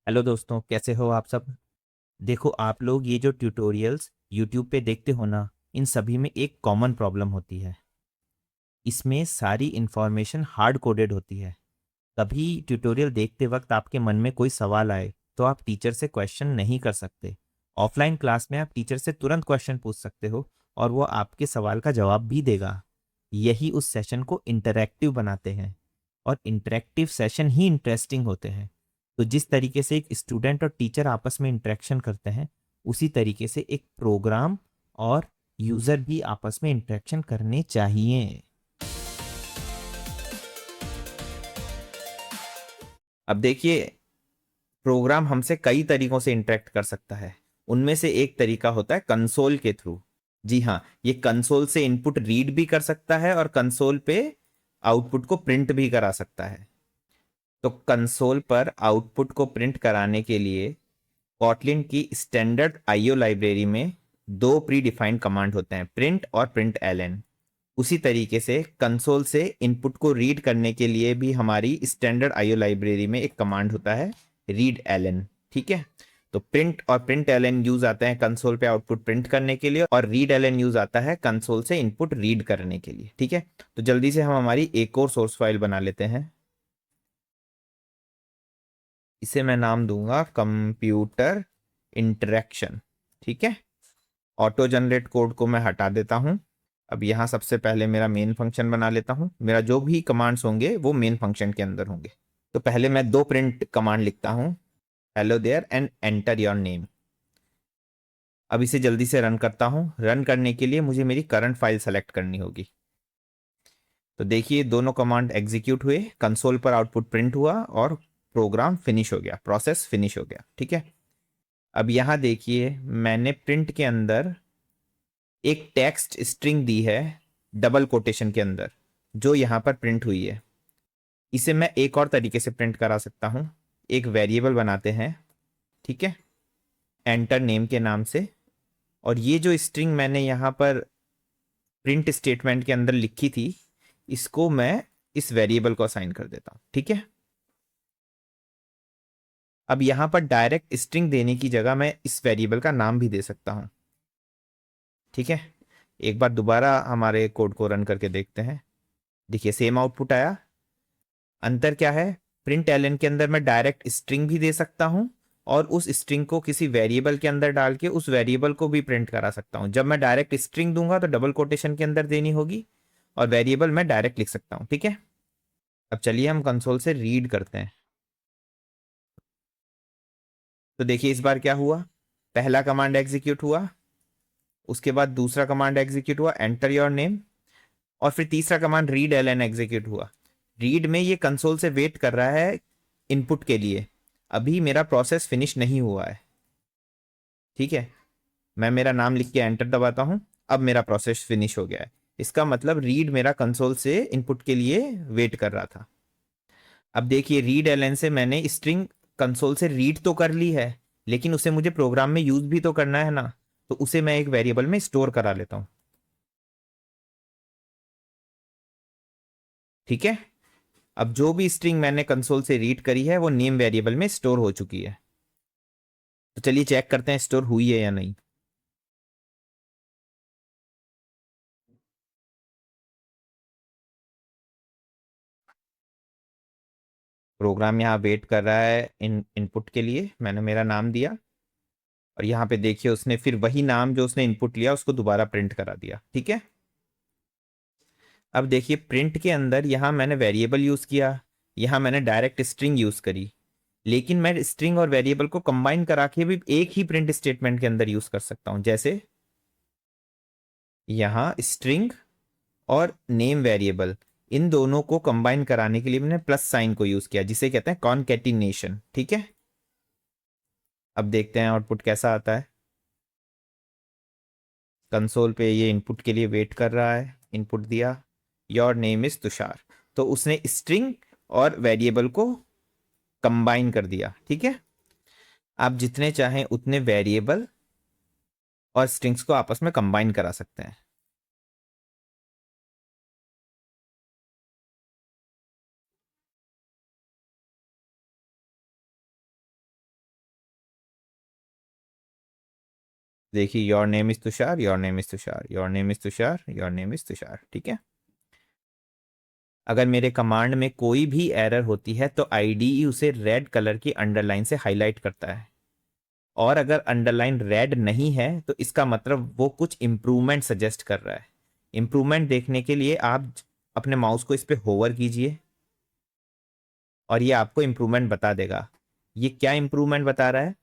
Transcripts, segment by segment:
Hello दोस्तों, कैसे हो आप सब। देखो, आप लोग ये जो ट्यूटोरियल्स यूट्यूब पे देखते हो ना, इन सभी में एक कॉमन प्रॉब्लम होती है। इसमें सारी इन्फॉर्मेशन हार्ड कोडेड होती है। कभी ट्यूटोरियल देखते वक्त आपके मन में कोई सवाल आए तो आप टीचर से क्वेश्चन नहीं कर सकते। ऑफलाइन क्लास में आप टीचर से तुरंत क्वेश्चन पूछ सकते हो और वो आपके सवाल का जवाब भी देगा। यही उस सेशन को इंटरैक्टिव बनाते हैं, और इंटरैक्टिव सेशन ही इंटरेस्टिंग होते हैं। तो जिस तरीके से एक स्टूडेंट और टीचर आपस में इंटरेक्शन करते हैं, उसी तरीके से एक प्रोग्राम और यूजर भी आपस में इंटरेक्शन करने चाहिए। अब देखिए, प्रोग्राम हमसे कई तरीकों से इंटरेक्ट कर सकता है। उनमें से एक तरीका होता है कंसोल के थ्रू। जी हाँ, ये कंसोल से इनपुट रीड भी कर सकता है और कंसोल पे आउटपुट को प्रिंट भी करा सकता है। तो कंसोल पर आउटपुट को प्रिंट कराने के लिए कॉटलिन की स्टैंडर्ड आईओ लाइब्रेरी में दो प्री डिफाइंड कमांड होते हैं, प्रिंट और प्रिंट एलएन। उसी तरीके से कंसोल से इनपुट को रीड करने के लिए भी हमारी स्टैंडर्ड आईओ लाइब्रेरी में एक कमांड होता है, रीड एलएन। ठीक है। तो प्रिंट और प्रिंट एलएन यूज आते हैं कंसोल पे आउटपुट प्रिंट करने के लिए, और रीड एलएन यूज आता है कंसोल से इनपुट रीड करने के लिए। ठीक है। तो जल्दी से हम हमारी एक और सोर्स फाइल बना लेते हैं। इसे मैं नाम दूंगा कंप्यूटर इंटरेक्शन। ठीक है। ऑटो जनरेट कोड को मैं हटा देता हूं। अब यहां सबसे पहले मेरा मेन फंक्शन बना लेता हूं। मेरा जो भी कमांड्स होंगे वो मेन फंक्शन के अंदर होंगे। तो पहले मैं दो प्रिंट कमांड लिखता हूं, hello there and enter your name. अब इसे जल्दी से रन करता हूं। रन करने के लिए मुझे मेरी करंट फाइल सेलेक्ट करनी होगी। तो देखिए, दोनों कमांड एग्जीक्यूट हुए, कंसोल पर आउटपुट प्रिंट हुआ और प्रोग्राम फिनिश हो गया, प्रोसेस फिनिश हो गया। ठीक है। अब यहां देखिए, मैंने प्रिंट के अंदर एक टेक्स्ट स्ट्रिंग दी है डबल कोटेशन के अंदर, जो यहां पर प्रिंट हुई है। इसे मैं एक और तरीके से प्रिंट करा सकता हूं। एक वेरिएबल बनाते हैं, ठीक है, एंटर नेम के नाम से। और ये जो स्ट्रिंग मैंने यहां पर प्रिंट स्टेटमेंट के अंदर लिखी थी, इसको मैं इस वेरिएबल को असाइन कर देता हूं। ठीक है। अब यहां पर डायरेक्ट स्ट्रिंग देने की जगह मैं इस वेरिएबल का नाम भी दे सकता हूं। ठीक है। एक बार दोबारा हमारे कोड को रन करके देखते हैं। देखिए, सेम आउटपुट आया। अंतर क्या है, प्रिंट एलन के अंदर मैं डायरेक्ट स्ट्रिंग भी दे सकता हूं, और उस स्ट्रिंग को किसी वेरिएबल के अंदर डाल के उस वेरिएबल को भी प्रिंट करा सकता हूं। जब मैं डायरेक्ट स्ट्रिंग दूंगा तो डबल कोटेशन के अंदर देनी होगी, और वेरिएबल मैं डायरेक्ट लिख सकता हूं। ठीक है। अब चलिए हम कंसोल से रीड करते हैं। तो देखिए इस बार क्या हुआ, पहला कमांड एग्जीक्यूट हुआ, उसके बाद दूसरा कमांड एग्जीक्यूट हुआ, एंटर योर नेम, और फिर तीसरा कमांड रीड एलएन एग्जीक्यूट हुआ। रीड में ये कंसोल से वेट कर रहा है इनपुट के लिए। अभी मेरा प्रोसेस फिनिश नहीं हुआ है। ठीक है। मैं मेरा नाम लिख के एंटर दबाता हूं। अब मेरा प्रोसेस फिनिश हो गया है। इसका मतलब रीड मेरा कंसोल से इनपुट के लिए वेट कर रहा था। अब देखिए, रीड एलएन से मैंने स्ट्रिंग कंसोल से रीड तो कर ली है, लेकिन उसे मुझे प्रोग्राम में यूज भी तो करना है ना। तो उसे मैं एक वेरिएबल में स्टोर करा लेता हूं। ठीक है। अब जो भी स्ट्रिंग मैंने कंसोल से रीड करी है वो नेम वेरिएबल में स्टोर हो चुकी है। तो चलिए चेक करते हैं स्टोर हुई है या नहीं। प्रोग्राम यहाँ वेट कर रहा है इनपुट के लिए। मैंने मेरा नाम दिया, और यहाँ पे देखिए उसने फिर वही नाम जो उसने इनपुट लिया उसको दोबारा प्रिंट करा दिया। ठीक है। अब देखिए, प्रिंट के अंदर यहाँ मैंने वेरिएबल यूज किया, यहाँ मैंने डायरेक्ट स्ट्रिंग यूज करी, लेकिन मैं स्ट्रिंग और वेरिएबल को कंबाइन करा के भी एक ही प्रिंट स्टेटमेंट के अंदर यूज कर सकता हूं। जैसे यहाँ स्ट्रिंग और नेम वेरिएबल, इन दोनों को कंबाइन कराने के लिए मैंने प्लस साइन को यूज किया, जिसे कहते हैं कॉनकैटिनेशन। ठीक है। अब देखते हैं आउटपुट कैसा आता है। कंसोल पे ये इनपुट के लिए वेट कर रहा है। इनपुट दिया, योर नेम इज तुषार। तो उसने स्ट्रिंग और वेरिएबल को कंबाइन कर दिया। ठीक है। आप जितने चाहें उतने वेरिएबल और स्ट्रिंग्स को आपस में कंबाइन करा सकते हैं। देखिए your name is Tushar, your name is Tushar, your name is Tushar, your name is Tushar. ठीक है, अगर मेरे कमांड में कोई भी एरर होती है तो आईडीई उसे रेड कलर की अंडरलाइन से हाईलाइट करता है, और अगर अंडरलाइन रेड नहीं है तो इसका मतलब वो कुछ इंप्रूवमेंट सजेस्ट कर रहा है। इंप्रूवमेंट देखने के लिए आप अपने माउस को इस पे होवर कीजिए और ये आपको इंप्रूवमेंट बता देगा। ये क्या इंप्रूवमेंट बता रहा है,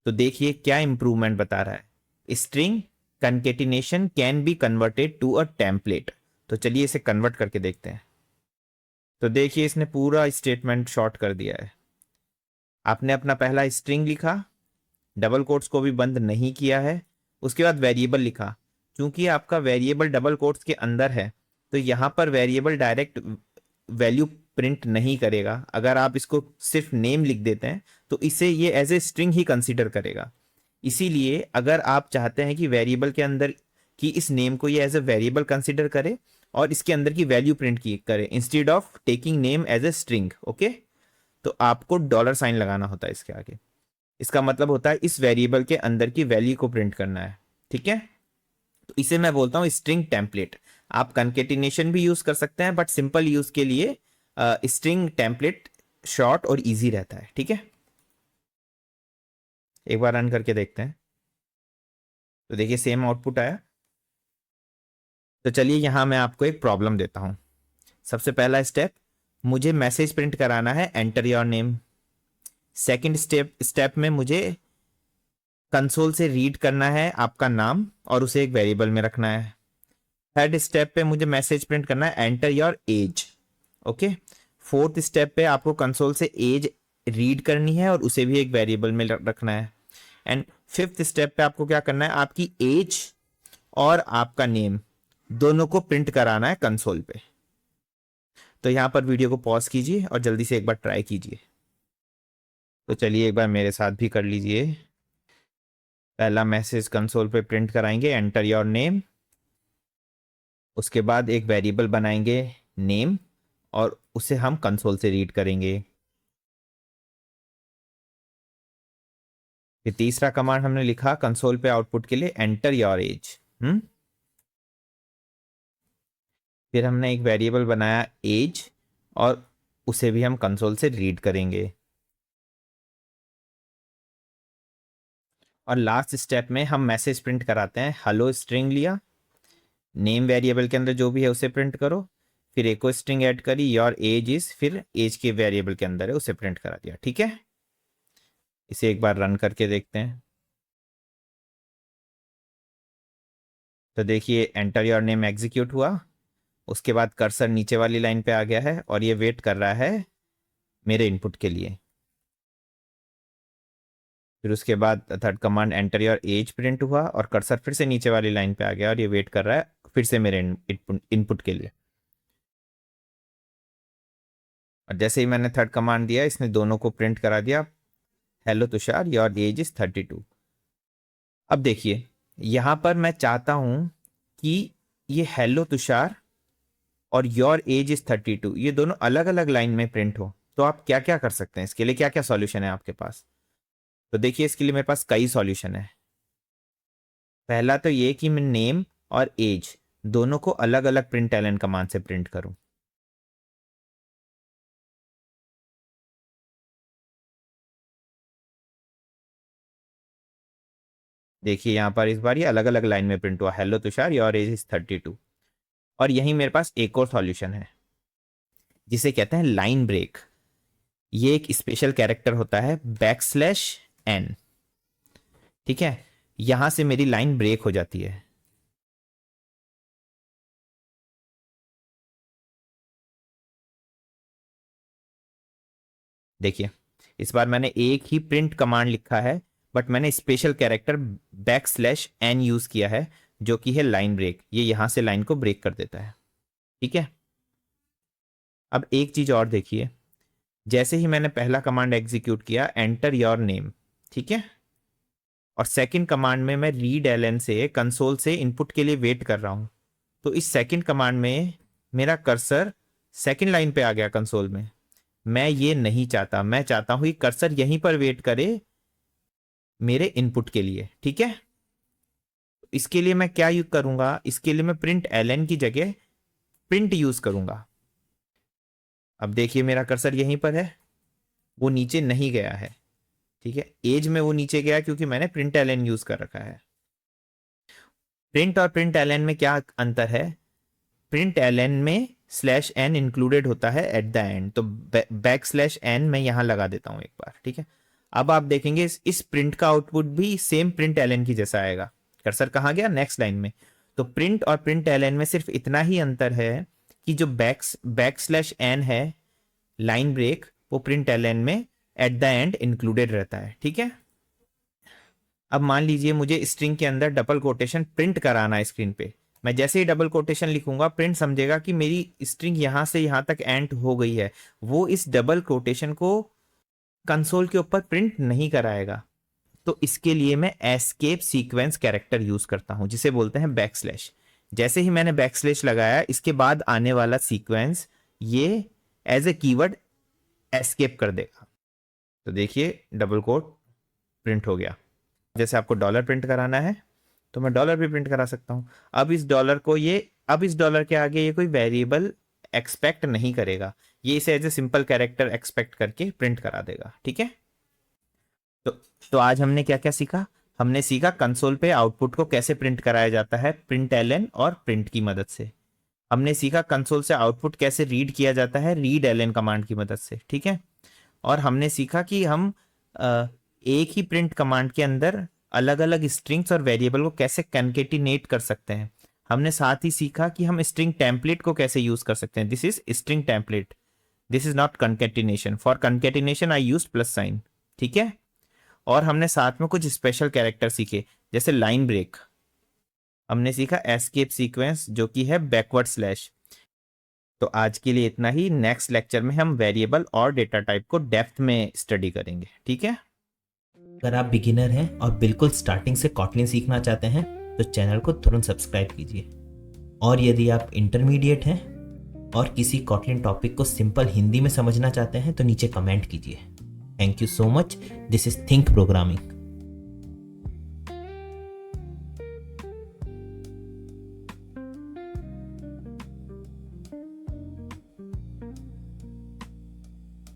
तो देखिए क्या इंप्रूवमेंट बता रहा है। String concatenation can be converted to a template. तो चलिए इसे कन्वर्ट करके देखते हैं। तो देखिए इसने पूरा स्टेटमेंट शॉर्ट कर दिया है। आपने अपना पहला स्ट्रिंग लिखा, डबल कोट्स को भी बंद नहीं किया है, उसके बाद वेरिएबल लिखा। क्योंकि आपका वेरिएबल डबल कोट्स के अंदर है तो यहाँ पर वेरिएबल डायरेक्ट वैल्यू प्रिंट नहीं करेगा। अगर आप इसको सिर्फ नेम लिख देते हैं तो इसे ये एज ए स्ट्रिंग ही कंसीडर करेगा। इसीलिए अगर आप चाहते हैं कि वेरिएबल के अंदर की इस नेम को ये एज ए वेरिएबल कंसीडर करे और इसके अंदर की वैल्यू प्रिंट की करे instead of taking name as a string, okay, तो आपको डॉलर साइन लगाना होता है इसके आगे। इसका मतलब होता है इस वेरिएबल के अंदर की वैल्यू को प्रिंट करना है। ठीक है, तो इसे मैं बोलता हूं स्ट्रिंग टेम्पलेट। आप कंकेटिनेशन भी यूज कर सकते हैं बट सिंपल यूज के लिए स्ट्रिंग टेम्पलेट शॉर्ट और इजी रहता है। ठीक है, एक बार रन करके देखते हैं। तो देखिए सेम आउटपुट आया। तो चलिए यहां मैं आपको एक प्रॉब्लम देता हूं। सबसे पहला स्टेप, मुझे मैसेज प्रिंट कराना है, enter your name. Second step में मुझे कंसोल से रीड करना है आपका नाम और उसे एक वेरिएबल में रखना है। थर्ड स्टेप पे मुझे मैसेज प्रिंट करना है, enter your age. Okay, fourth step पे आपको कंसोल से एज रीड करनी है और उसे भी एक वेरिएबल में रखना है। एंड फिफ्थ स्टेप पे आपको क्या करना है, आपकी एज और आपका नेम दोनों को प्रिंट कराना है कंसोल पे। तो यहां पर वीडियो को पॉज कीजिए और जल्दी से एक बार ट्राई कीजिए। तो चलिए एक बार मेरे साथ भी कर लीजिए। पहला मैसेज कंसोल पे प्रिंट कराएंगे, एंटर योर नेम। उसके बाद एक वेरिएबल बनाएंगे नेम और उसे हम कंसोल से रीड करेंगे। फिर तीसरा कमांड हमने लिखा कंसोल पे आउटपुट के लिए, एंटर योर एज। फिर हमने एक वेरिएबल बनाया एज और उसे भी हम कंसोल से रीड करेंगे। और लास्ट स्टेप में हम मैसेज प्रिंट कराते हैं, हेलो स्ट्रिंग लिया, नेम वेरिएबल के अंदर जो भी है उसे प्रिंट करो, फिर एक और स्ट्रिंग ऐड करी योर एज इज, फिर एज के वेरिएबल के अंदर है उसे प्रिंट करा दिया। ठीक है, इसे एक बार रन करके देखते हैं। तो देखिए एंटर योर नेम एग्जीक्यूट हुआ, उसके बाद कर्सर नीचे वाली लाइन पे आ गया है और ये वेट कर रहा है मेरे इनपुट के लिए। फिर उसके बाद third command enter your age print हुआ और कर्सर फिर से नीचे वाली लाइन पे आ गया और ये वेट कर रहा है फिर से मेरे इनपुट के लिए। और जैसे ही मैंने थर्ड कमांड दिया इसने दोनों को प्रिंट करा दिया, hello Tushar your age is 32। अब देखिए यहां पर मैं चाहता हूं कि ये हेलो तुषार और योर एज इज 32 ये दोनों अलग अलग लाइन में प्रिंट हो। तो आप क्या क्या कर सकते हैं, इसके लिए क्या क्या सॉल्यूशन है आपके पास। तो देखिए इसके लिए मेरे पास कई सॉल्यूशन है। पहला तो ये कि मैं नेम और एज दोनों को अलग अलग प्रिंट एलन कमांड से प्रिंट करूं। देखिए यहां पर इस बार ये अलग अलग लाइन में प्रिंट हुआ, hello Tushar your age is 32। और यही मेरे पास एक और सॉल्यूशन है जिसे कहते हैं लाइन ब्रेक। ये एक स्पेशल कैरेक्टर होता है \n। ठीक है, यहां से मेरी लाइन ब्रेक हो जाती है। देखिए इस बार मैंने एक ही प्रिंट कमांड लिखा है बट मैंने स्पेशल कैरेक्टर \n यूज किया है जो कि है लाइन ब्रेक। ये यहां से लाइन को ब्रेक कर देता है। ठीक है, अब एक चीज और देखिए, जैसे ही मैंने पहला कमांड एग्जीक्यूट किया एंटर योर नेम, ठीक है, और सेकंड कमांड में मैं रीड एलन से कंसोल से इनपुट के लिए वेट कर रहा हूं। तो इस सेकंड कमांड में मेरा कर्सर सेकंड लाइन पे आ गया कंसोल में। मैं ये नहीं चाहता, मैं चाहता हूं कि कर्सर यहीं पर वेट करे मेरे इनपुट के लिए। ठीक है, इसके लिए मैं क्या यूज करूंगा, इसके लिए मैं प्रिंट एलन की जगह प्रिंट यूज करूंगा। अब देखिए मेरा कर्सर यहीं पर है, वो नीचे नहीं गया है, ठीक है। एज में वो नीचे गया क्योंकि मैंने प्रिंट एलन यूज कर रखा है। प्रिंट और प्रिंट एलन में क्या अंतर है, प्रिंट एलन में स्लैश एन इंक्लूडेड होता है एट द एंड, तो बैक स्लैश एन मैं यहां लगा देता हूं एक बार, ठीक है। अब आप देखेंगे इस प्रिंट का आउटपुट भी सेम प्रिंट एलन की जैसा आएगा। कर्सर कहाँ गया, नेक्स्ट लाइन में। तो प्रिंट और प्रिंट एलन में सिर्फ इतना ही अंतर है कि जो बैक स्लैश एन है लाइन ब्रेक, वो प्रिंट एलन में एट द एंड इंक्लूडेड रहता है, ठीक है। अब मान लीजिए मुझे स्ट्रिंग के अंदर डबल कोटेशन प्रिंट कराना है स्क्रीन पे। मैं जैसे ही डबल कोटेशन लिखूंगा प्रिंट समझेगा कि मेरी स्ट्रिंग यहां से यहां तक एंड हो गई है, वो इस डबल कोटेशन को कंसोल के ऊपर प्रिंट नहीं कराएगा। तो इसके लिए मैं एस्केप सीक्वेंस कैरेक्टर यूज करता हूं, जिसे बोलते हैं बैकस्लैश। जैसे ही मैंने बैकस्लैश लगाया, इसके बाद आने वाला सीक्वेंस ये एज ए कीवर्ड एस्केप कर देगा। तो देखिए डबल कोट प्रिंट हो गया। जैसे आपको डॉलर प्रिंट कराना है तो मैं डॉलर भी प्रिंट करा सकता हूं। अब इस डॉलर के आगे ये कोई वेरिएबल एक्सपेक्ट नहीं करेगा, ये इसे as a simple character expect करके प्रिंट करा देगा, ठीक है। तो आज हमने क्या क्या सीखा, हमने सीखा कंसोल पे आउटपुट को कैसे प्रिंट कराया जाता है प्रिंट एलन और प्रिंट की मदद से। हमने सीखा कंसोल से आउटपुट कैसे रीड किया जाता है रीड एलन कमांड की मदद से, ठीक है। और हमने सीखा कि हम एक ही प्रिंट कमांड के अंदर अलग अलग स्ट्रिंग्स और वेरिएबल को कैसे कॉन्केटिनेट कर सकते हैं। हमने साथ ही सीखा कि हम स्ट्रिंग टेम्पलेट को कैसे यूज कर सकते हैं। This is string template, this is not concatenation. For concatenation I use plus sign, ठीक है। और हमने साथ में कुछ स्पेशल कैरेक्टर सीखे, जैसे लाइन ब्रेक। हमने सीखा एस्केप सीक्वेंस जो कि है बैकवर्ड स्लैश। तो आज के लिए इतना ही। नेक्स्ट लेक्चर में हम वेरिएबल और डेटा टाइप को डेप्थ में स्टडी करेंगे, ठीक है। अगर आप बिगिनर हैं और बिल्कुल स्टार्टिंग से कॉटलिन सीखना चाहते हैं तो चैनल को तुरंत सब्सक्राइब कीजिए। और यदि आप इंटरमीडिएट हैं और किसी कॉटलिन टॉपिक को सिंपल हिंदी में समझना चाहते हैं तो नीचे कमेंट कीजिए। Thank you so much. This is think programming.